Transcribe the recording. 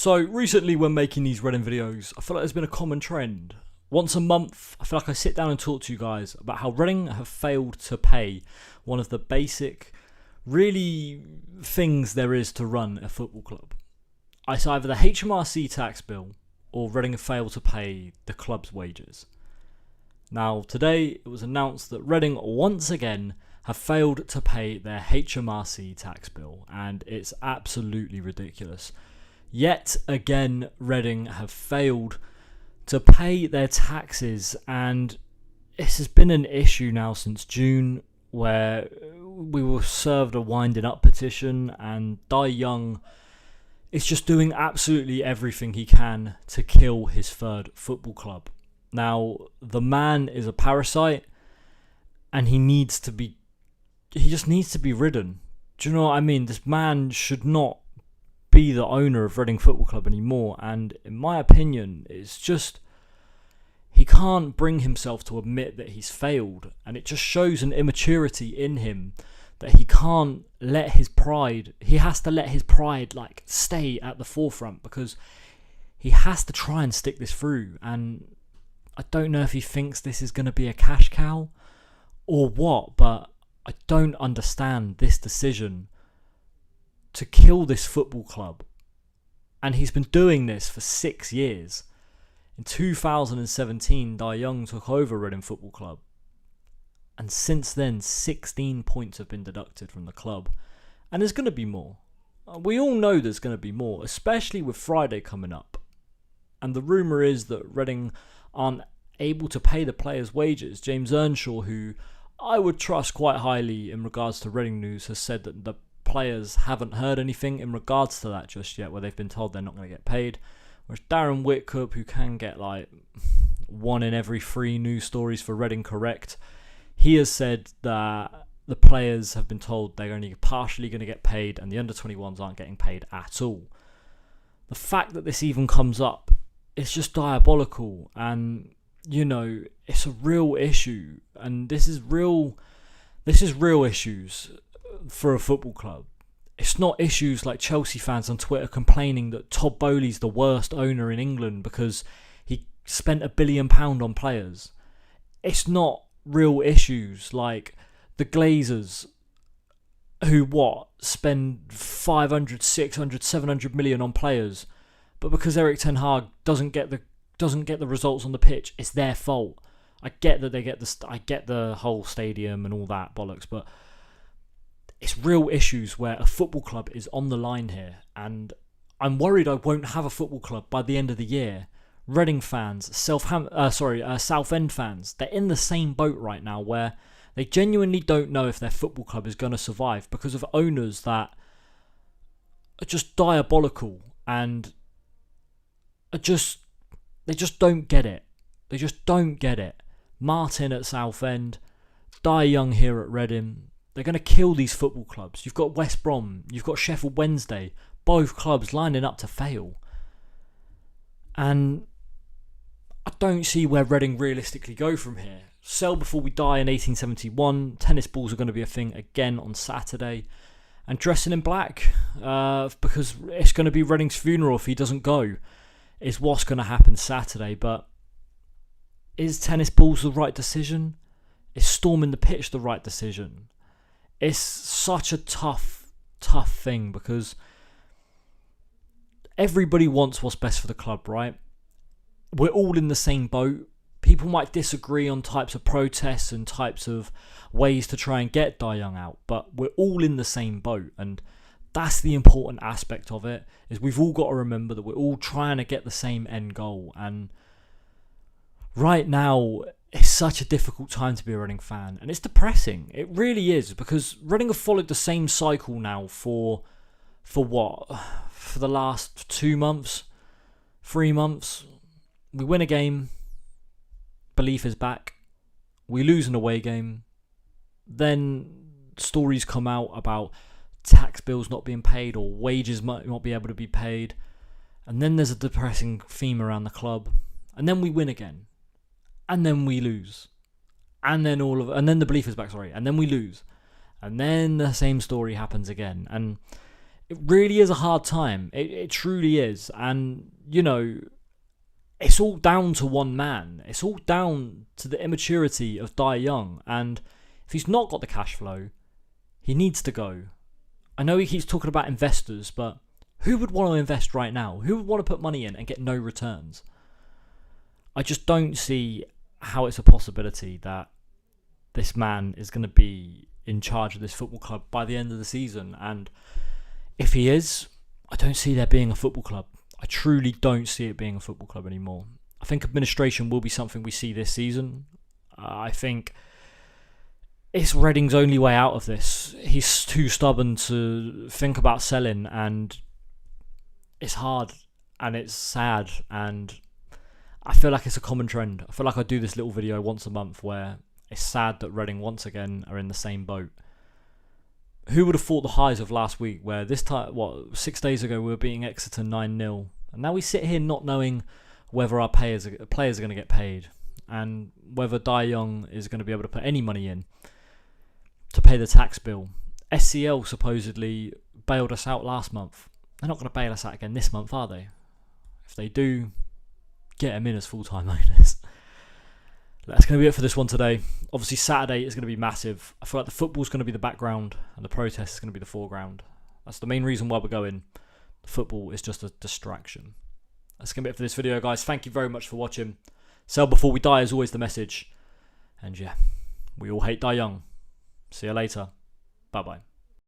So recently when making these Reading videos, I feel like there's been a common trend. Once a month, I feel like I sit down and talk to you guys about how Reading have failed to pay one of the basic, really things there is to run a football club. It's either the HMRC tax bill or Reading have failed to pay the club's wages. Now today it was announced that Reading once again have failed to pay their HMRC tax bill, and it's absolutely ridiculous. Yet again, Reading have failed to pay their taxes, and this has been an issue now since June, where we were served a winding up petition, and Dai Young is just doing absolutely everything he can to kill his third football club. Now, the man is a parasite, and he just needs to be ridden. Do you know what I mean? This man should not be the owner of Reading Football Club anymore, and in my opinion, it's just he can't bring himself to admit that he's failed, and it just shows an immaturity in him that he can't let his pride, he has to let his pride stay at the forefront, because he has to try and stick this through. And I don't know if he thinks this is going to be a cash cow or what, but I don't understand this decision to kill this football club. And he's been doing this for 6 years. In 2017, Dai Young took over Reading Football Club, and since then 16 points have been deducted from the club, and there's going to be more. We all know there's going to be more, especially with Friday coming up, and the rumour is that Reading aren't able to pay the players' wages. James Earnshaw, who I would trust quite highly in regards to Reading news, has said that the players haven't heard anything in regards to that just yet, where they've been told they're not going to get paid. Whereas Darren Whitcup, who can get one in every 3 news stories for Reading correct, he has said that the players have been told they're only partially going to get paid, and the under-21s aren't getting paid at all. The fact that this even comes up is just diabolical, and it's a real issue, and this is real issues for a football club. It's not issues like Chelsea fans on Twitter complaining that Todd Bowley's the worst owner in England because he spent £1 billion on players. It's not real issues like the Glazers, who spend 500, 600, 700 million on players, but because Erik ten Hag doesn't get the results on the pitch, it's their fault. I get that I get the whole stadium and all that bollocks, but it's real issues where a football club is on the line here, and I'm worried I won't have a football club by the end of the year. Reading fans, Southend fans, they're in the same boat right now, where they genuinely don't know if their football club is going to survive because of owners that are just diabolical, and they just don't get it. They just don't get it. Martin at Southend, Dai Young here at Reading. They're going to kill these football clubs. You've got West Brom, you've got Sheffield Wednesday, both clubs lining up to fail. And I don't see where Reading realistically go from here. Sell before we die in 1871. Tennis balls are going to be a thing again on Saturday. And dressing in black, because it's going to be Reading's funeral if he doesn't go, is what's going to happen Saturday. But is tennis balls the right decision? Is storming the pitch the right decision? It's such a tough thing, because everybody wants what's best for the club, right? We're all in the same boat. People might disagree on types of protests and types of ways to try and get Dai Young out, but we're all in the same boat, and that's the important aspect of it, is we've all got to remember that we're all trying to get the same end goal. And right now, it's such a difficult time to be a Reading fan, and it's depressing. It really is, because Reading have followed the same cycle now for the last 2 months, 3 months. We win a game, belief is back. We lose an away game, then stories come out about tax bills not being paid or wages might not be able to be paid, and then there's a depressing theme around the club, and then we win again. And then we lose. And then the belief is back, and then we lose. And then the same story happens again. And It really is a hard time. It truly is. And, you know, it's all down to one man. It's all down to the immaturity of Dai Young. And if he's not got the cash flow, he needs to go. I know he keeps talking about investors, but who would want to invest right now? Who would want to put money in and get no returns? I just don't see how it's a possibility that this man is going to be in charge of this football club by the end of the season. And if he is, I don't see there being a football club. I truly don't see it being a football club anymore. I think administration will be something we see this season. I think it's Reading's only way out of this. He's too stubborn to think about selling, and it's hard and it's sad, and I feel like it's a common trend. I feel like I do this little video once a month where it's sad that Reading once again are in the same boat. Who would have thought the highs of last week, where this time, 6 days ago, we were beating Exeter 9-0, and now we sit here not knowing whether our players are going to get paid, and whether Dai Young is going to be able to put any money in to pay the tax bill. SCL supposedly bailed us out last month. They're not going to bail us out again this month, are they? If they do, get them in as full-time owners. That's going to be it for this one today. Obviously, Saturday is going to be massive. I feel like the football's going to be the background and the protest is going to be the foreground. That's the main reason why we're going. The football is just a distraction. That's going to be it for this video, guys. Thank you very much for watching. Sell before we die is always the message. And yeah, we all hate Dai Young. See you later. Bye-bye.